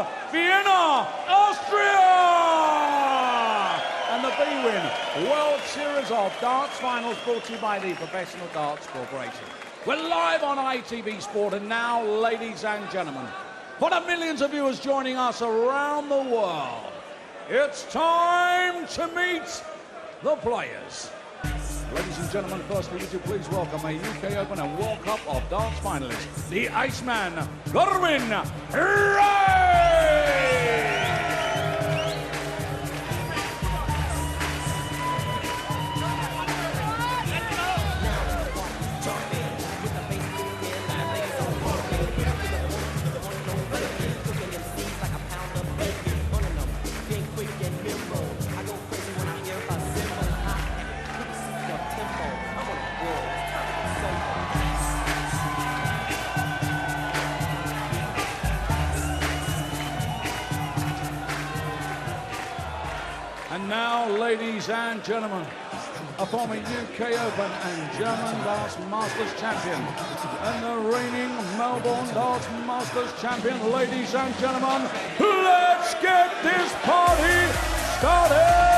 of Vienna, Austria! And the B-Win World Series of Darts Finals brought to you by the Professional Darts Corporation. We're live on ITV Sport, and now, ladies and gentlemen, for the millions of viewers joining us around the world, it's time to meet the players. Ladies and gentlemen, firstly, would you please welcome a UK Open and World Cup of Darts finalist, the Iceman, Wright! And now, ladies and gentlemen, a former UK Open and German Darts Masters champion and the reigning Melbourne Darts Masters champion, ladies and gentlemen, let's get this party started!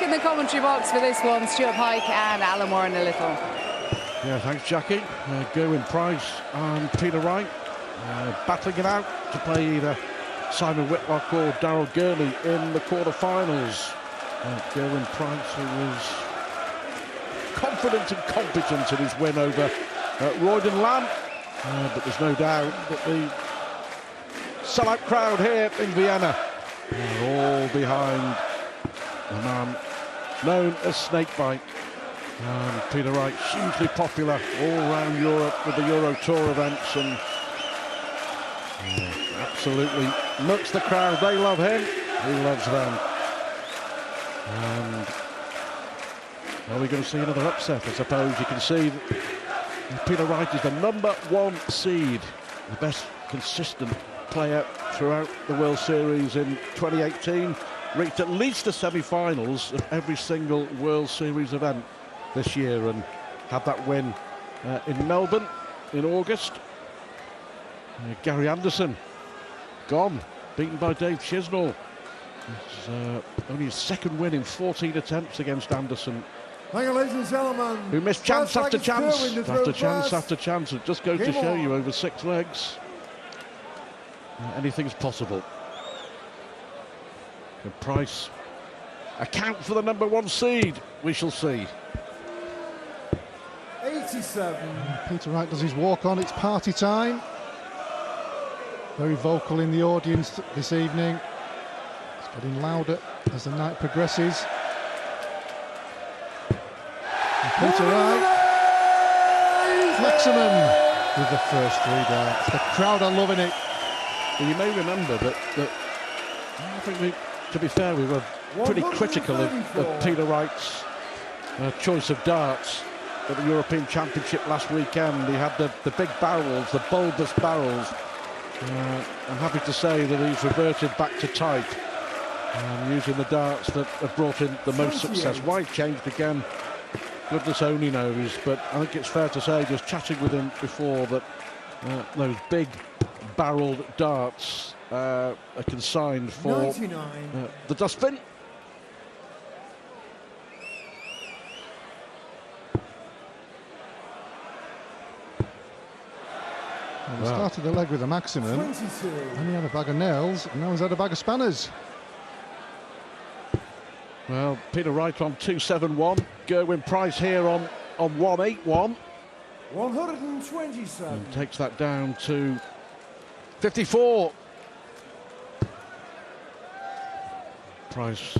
In the commentary box for this one, Stuart Pike and Alan Warren a little. Yeah, thanks, Jackie. Gerwyn Price and Peter Wright battling it out to play either Simon Whitlock or Daryl Gurney in the quarter-finals. Gerwyn Price, who was confident and competent in his win over Royden Lamb, but there's no doubt that the sellout crowd here in Vienna are all behind the man known as Snakebite. And Peter Wright, hugely popular all around Europe with the Euro Tour events, and absolutely nuts the crowd. They love him, he loves them. And are we going to see another upset? I suppose you can see that Peter Wright is the #1 seed, the best consistent player throughout the World Series in 2018. Reached at least the semi-finals of every single World Series event this year, and had that win in Melbourne in August. Gary Anderson gone, beaten by Dave Chisnall. It's only his second win in 14 attempts against Anderson, Thank you, ladies and gentlemen. who missed chance after chance after chance first. after chance. It just goes to show you, over 6 legs, anything's possible. Can Price account for the #1 seed? We shall see. 87. Peter Wright does his walk on. It's party time. Very vocal in the audience this evening. It's getting louder as the night progresses. And Peter Wright, Flexerman with the first 3 darts. The crowd are loving it. Well, you may remember that I think to be fair, we were pretty critical of Peter Wright's choice of darts at the European Championship last weekend. He had the big barrels, the bulbous barrels. I'm happy to say that he's reverted back to type, using the darts that have brought in the most success. Why changed again, goodness only knows, but I think it's fair to say, just chatting with him before, that those big barreled darts are consigned for the dustbin. He started the leg with a maximum, 22. and he had a bag of nails, and now he's had a bag of spanners. Well, Peter Wright on 271. Gerwin Price here on 181. 127. And takes that down to 54. Price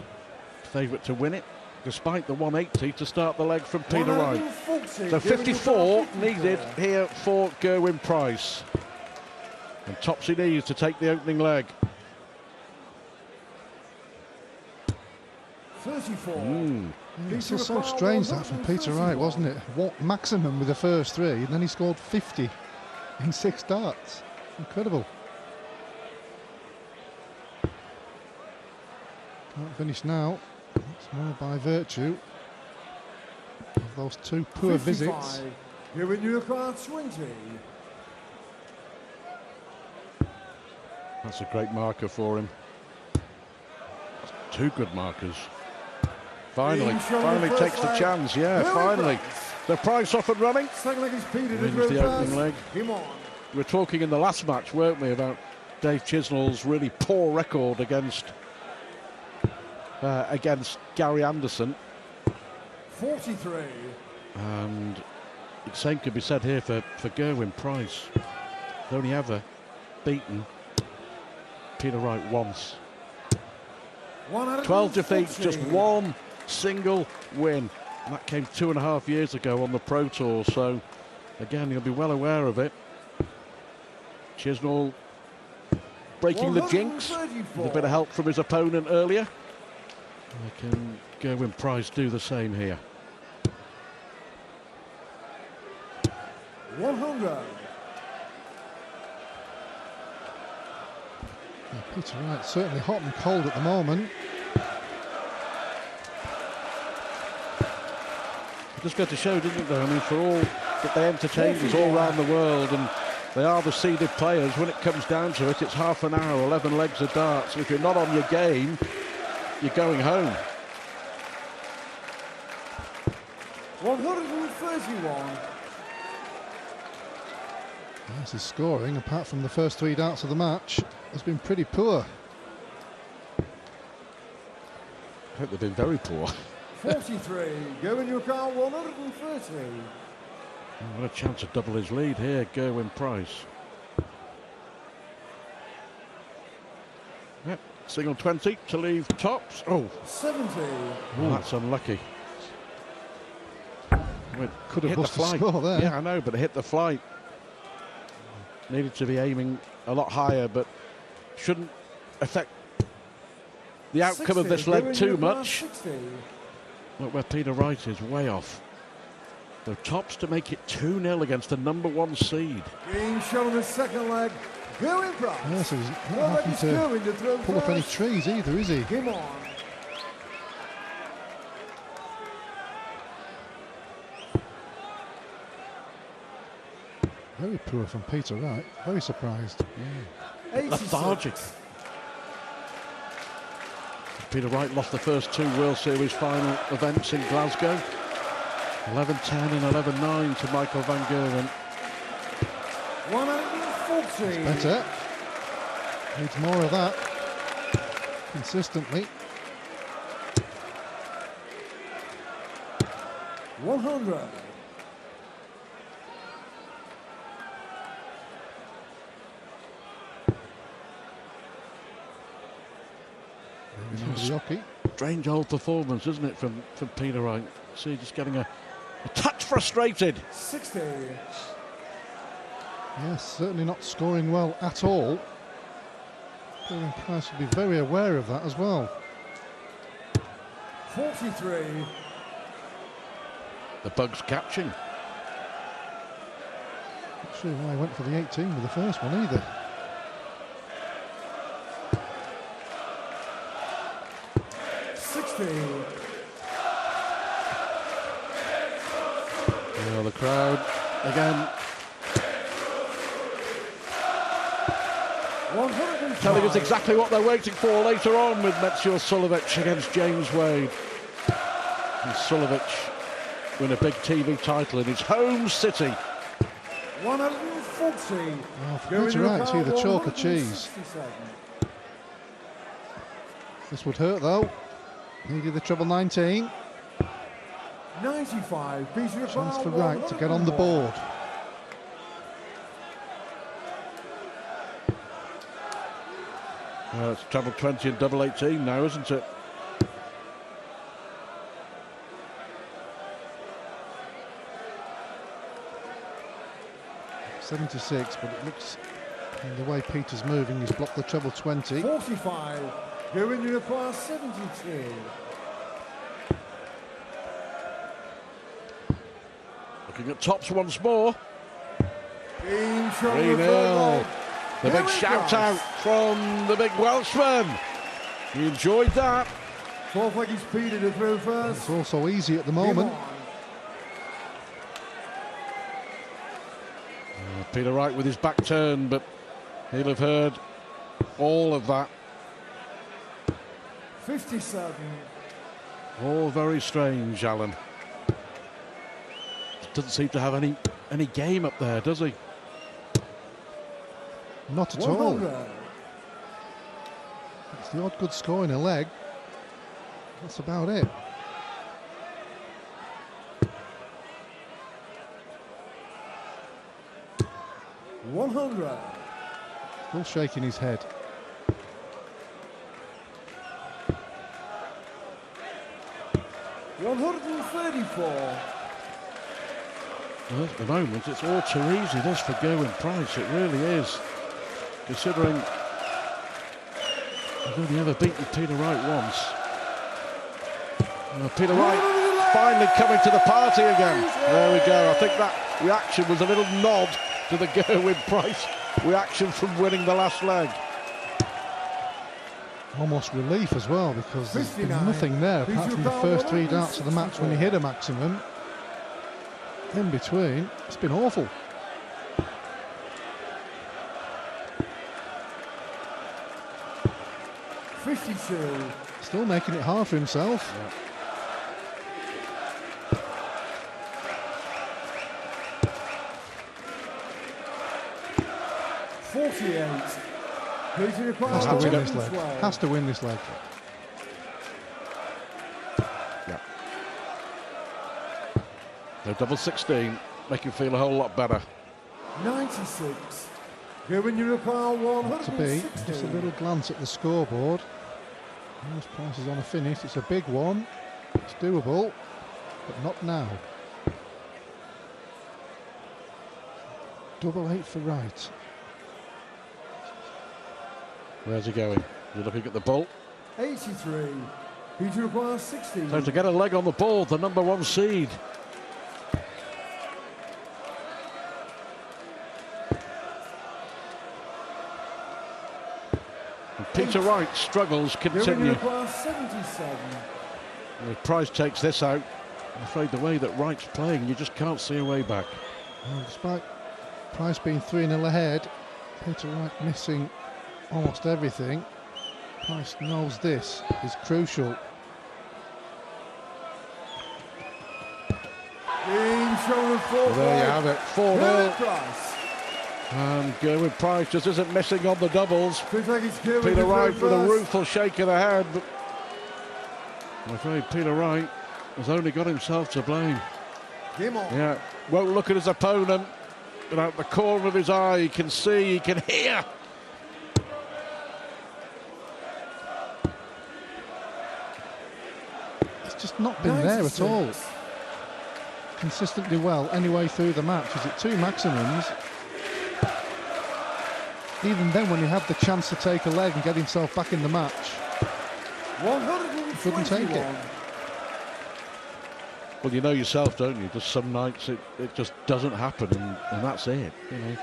favourite to win it, despite the 180 to start the leg from Peter Wright. 140, So 54 54. needed here for Gerwin Price. And topsy knees to take the opening leg. 34. It's just so strange that from Peter Wright, wasn't it? What maximum with the first three, and then he scored 50 in 6 darts. Incredible. Can't finish now. It's more by virtue of those 2 poor 55. visits. Giving you a card 20. That's a great marker for him. 2 good markers. Finally takes the chance. Yeah, finally. The Price off and running. Second leg is Peter to Wins the opening leg. Come on. We were talking in the last match, weren't we, about Dave Chisnell's really poor record against Gary Anderson. 43. And the same could be said here for Gerwin Price. He's only ever beaten Peter Wright once. 12 defeats, just 1 single win. And that came 2.5 years ago on the Pro Tour, so again, you'll be well aware of it. Chisnell breaking the jinx with a bit of help from his opponent earlier. Can Gerwin Price do the same here? 100. Yeah, Peter Wright certainly hot and cold at the moment. Just got to show, didn't it, though? I mean, for all that they entertain us all around the world, and they are the seeded players, when it comes down to it, it's half an hour, 11 legs of darts. And if you're not on your game, you're going home. 131. Yes, his scoring, apart from the first 3 darts of the match, has been pretty poor. I hope they've been very poor. 43. Giving you a card 130. What a chance to double his lead here, Gerwin Price. Yep, single 20 to leave tops. Oh, 70. that's unlucky. Could have Hit the busted flight. score there. Yeah, I know, but it hit the flight. Needed to be aiming a lot higher, but shouldn't affect the outcome of this leg too much. 60. Look where Peter Wright is, way off. So tops to make it 2-0 against the number 1 seed. Being shown in the second leg. Gerwin Price. Yeah, so he's not Well, having he's to going to throw pull up any first. trees either, is he? Come on. Very poor from Peter Wright. Very surprised. 86. Lethargic. Peter Wright lost the first 2 World Series final events in Glasgow. 11-10 and 11-9 to Michael van Gerwen. 140. Better. Needs more of that. Consistently. 100. Yoki. Strange old performance, isn't it, from Peter Wright? See, just getting a touch frustrated. 60. Yes, certainly not scoring well at all. Gerwin Price should be very aware of that as well. 43. The bug's catching. Not sure why I went for the 18 with the first one either. Well, the crowd again telling us exactly what they're waiting for later on with Metzior Sulovic against James Wade. And Sulovic win a big TV title in his home city. 150. 40. Oh, for Peter Wright, see the chalk of cheese. This would hurt though. Needed the treble 19. 95. Peter Chance for Wright to get on the board. Well, it's treble 20 and double 18 now, isn't it? .76, but it looks, the way Peter's moving, he's blocked the treble 20. 45. Going to require 72. Looking at tops once more. 3-0. The big shout out from the big Welshman. He enjoyed that. Fourth leg is Peter to throw first. It's also easy at the moment. Peter Wright with his back turned, but he'll have heard all of that. 57. All very strange, Alan. Doesn't seem to have any game up there, does he? Not at all. It's the odd good score in a leg. That's about it. $100. Still shaking his head. $134. Well, at the moment, it's all too easy, this, for Gerwyn Price. It really is. Considering he's only ever beaten Peter Wright once. Well, Peter Wright finally coming to the party again. There we go. I think that reaction was a little nod to the Gerwyn Price reaction from winning the last leg. Almost relief as well, because there's been nothing there apart from the first 3 darts of the match when he hit a maximum. In between, it's been awful. $52. Still making it hard for himself. Yeah. $48. Has to win this leg. Has to win this leg. Yeah. The double 16 make him feel a whole lot better. 96. Given you require To be 160. just a little glance at the scoreboard. Most prices on a finish. It's a big one. It's doable, but not now. Double 8 for Wright. Where's he going? You're looking at the ball. 83. Peter requires 60. So to get a leg on the board, the number 1 seed. And Peter Wright's struggles continue. 77. And if Price takes this out, I'm afraid the way that Wright's playing, you just can't see a way back. Well, despite Price being 3-0 ahead, Peter Wright missing almost everything. Price knows this is crucial. Well, there you have it, 4-0. Price. And Gerwyn Price just isn't missing on the doubles. Peter Peter Wright with a rueful shake of the head. But I'm afraid Peter Wright has only got himself to blame. Game on. Yeah, won't look at his opponent, but out the corner of his eye, he can see, he can hear. It's just not been there at all. Consistently well any way through the match. Is it 2 maximums? Even then, when he had the chance to take a leg and get himself back in the match, he couldn't take it. Well, you know yourself, don't you? Just some nights it just doesn't happen, and that's it. You know.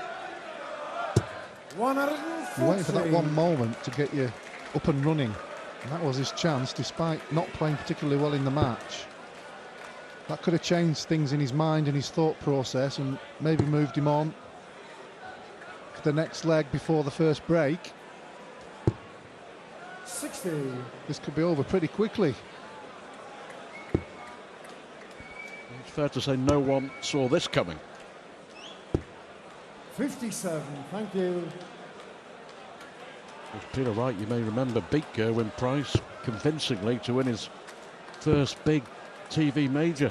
You're waiting for that one moment to get you up and running. And that was his chance, despite not playing particularly well in the match. That could have changed things in his mind and his thought process and maybe moved him on to the next leg before the first break. 60. This could be over pretty quickly. It's fair to say no one saw this coming. 57, thank you. Peter Wright, you may remember, beat Gerwyn Price convincingly to win his first big TV major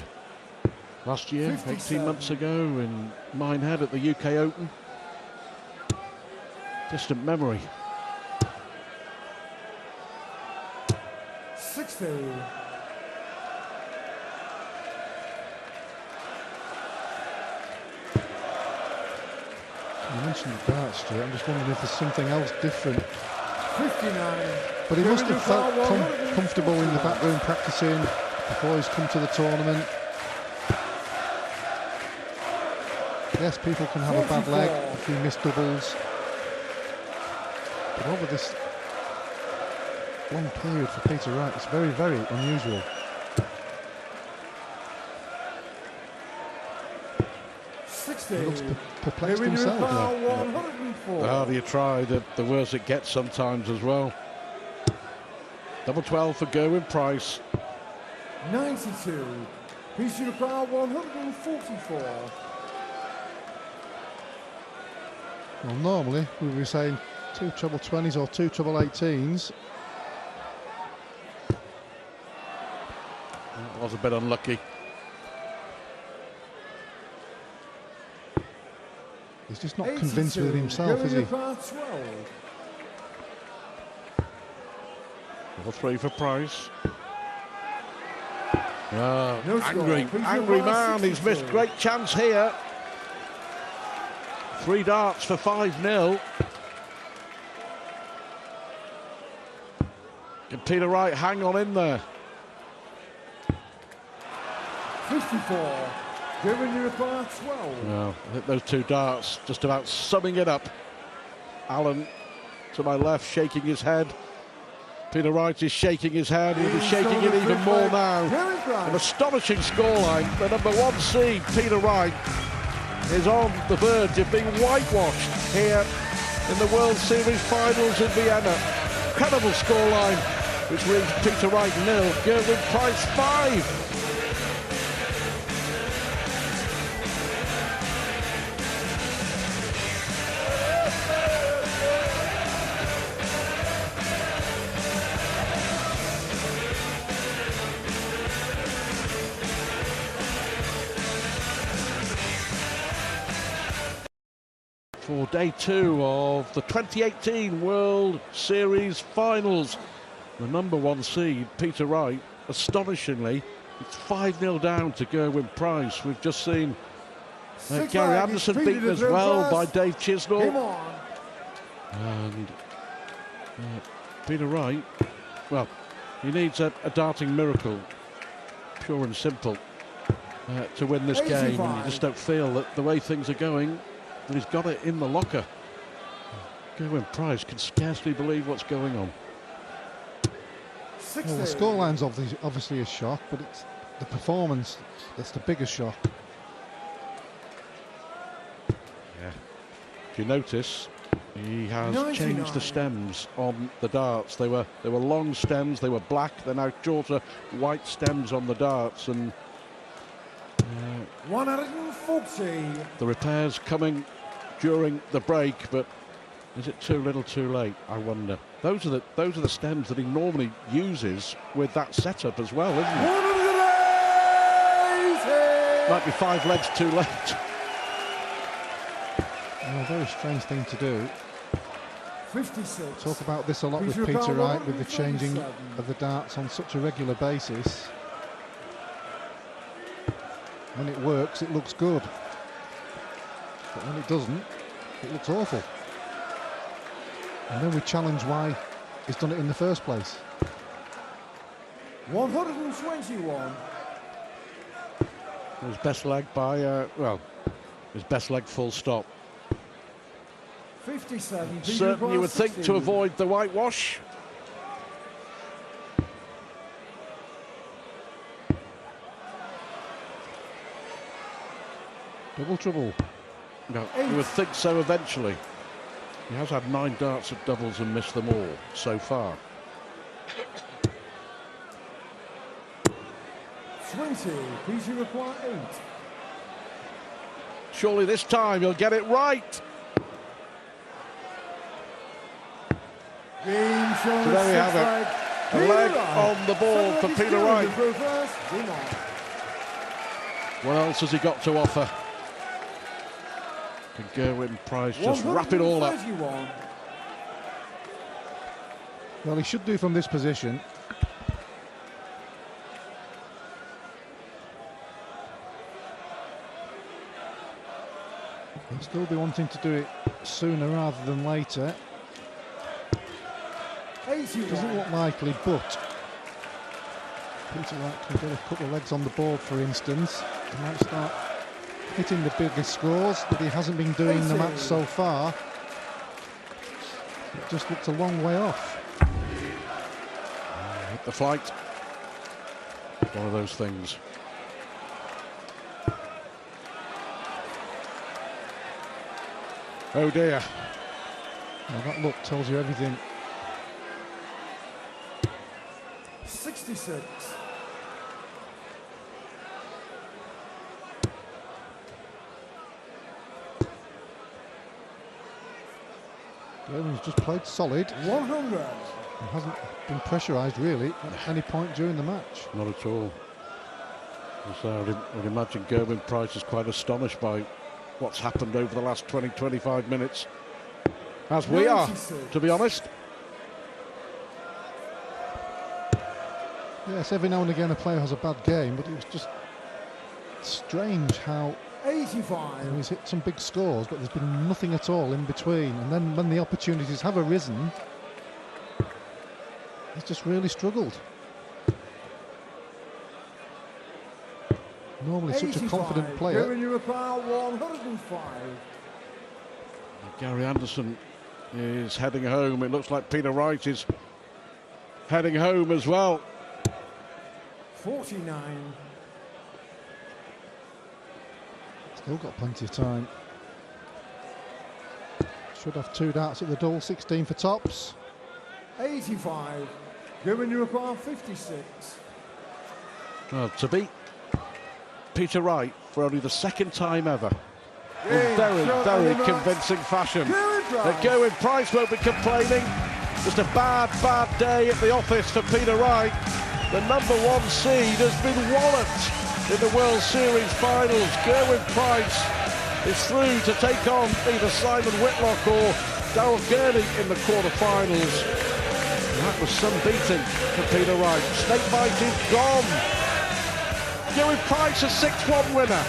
last year, 18 months ago in Minehead at the UK Open. Distant memory. 60. You mentioned the darts, Stuart. I'm just wondering if there's something else different. 59. But he must have felt comfortable in the back room practicing before he's come to the tournament. Yes, people can have a bad leg, a few missed doubles. But over this long period for Peter Wright, it's very, very unusual. He looks perplexed himself. The harder you try, the worse it gets sometimes as well. Double 12 for Gerwyn Price. 92. Peter Wright 144. Well, normally we would be saying 2 treble 20s or 2 treble 18s. That was a bit unlucky. He's just not convinced with himself, is he? Double 3 for Price. Angry man, he's missed great chance here. 3 darts for 5-0. Can Peter Wright hang on in there? 54. Giving you a par 12. Well, I think those 2 darts just about summing it up. Alan to my left shaking his head. Peter Wright is shaking his head. He'll be shaking it even more now. An astonishing scoreline. The number 1 seed, Peter Wright, is on the verge of being whitewashed here in the World Series finals in Vienna. Incredible scoreline, which reads Peter Wright 0, Gerwyn Price 5. For day 2 of the 2018 World Series Finals. The number 1 seed, Peter Wright, astonishingly, it's 5-0 down to Gerwyn Price. We've just seen Gary Anderson beaten as well by Dave Chisnall. And Peter Wright, well, he needs a darting miracle, pure and simple, to win this game. And you just don't feel that the way things are going, and he's got it in the locker. Gerwyn Price can scarcely believe what's going on. Well, the scoreline's obviously a shock, but it's the performance that's the biggest shock. Yeah. If you notice, he has changed the stems on the darts. They were long stems, they were black, they're now shorter white stems on the darts, and 140. the repairs coming during the break, but is it too little too late, I wonder? Those are the stems that he normally uses with that setup as well, isn't it? 180. Might be 5 legs too late. Well, a very strange thing to do. 56. Talk about this a lot with Peter Wright, with the changing of the darts on such a regular basis. When it works, it looks good. But when it doesn't, it looks awful. And then we challenge why he's done it in the first place. 121. His best leg by, well, his best leg full stop. 57. Certain you would think to avoid the whitewash. Double trouble. No, you would think so eventually. He has had 9 darts at doubles and missed them all so far. 20. Peter require 8. Surely this time he'll get it right. Being shown So there we have leg. it. A Peter leg Wright. on the ball for Somebody's Peter going Wright. to go first. Come on. What else has he got to offer? Can Gerwin Price just wrap it all up? 131. Well, he should do from this position. He'll still be wanting to do it sooner rather than later. 81. Doesn't look likely, but Peter Wright can get a couple of legs on the board, for instance. He might start hitting the bigger scores that he hasn't been doing in the match so far. It just looks a long way off. Hit the flight. One of those things. Oh dear. Well, that look tells you everything. 66. Gerwin's just played solid. 100. He hasn't been pressurised really at any point during the match. Not at all. So I would imagine Gerwin Price is quite astonished by what's happened over the last 20-25 minutes. As we are, 96. to be honest. Yes, every now and again a player has a bad game, but it was just strange how 85. he's hit some big scores, but there's been nothing at all in between. And then when the opportunities have arisen, he's just really struggled. Normally such a confident 85. player. Giving you a pile 105. Gary Anderson is heading home. It looks like Peter Wright is heading home as well. 49. Still got plenty of time. Should have 2 darts at the double, 16 for tops. 85. Giving you a pile 56. Well, to beat Peter Wright for only the second time ever in very, very convincing fashion. Gerwin Price won't be complaining. Just a bad, bad day at the office for Peter Wright. The #1 seed has been walloped in the World Series finals. Gerwin Price is through to take on either Simon Whitlock or Darryl Gurney in the quarterfinals. That was some beating for Peter Wright. Snakebite is gone. Gerwin Price a 6-1 winner.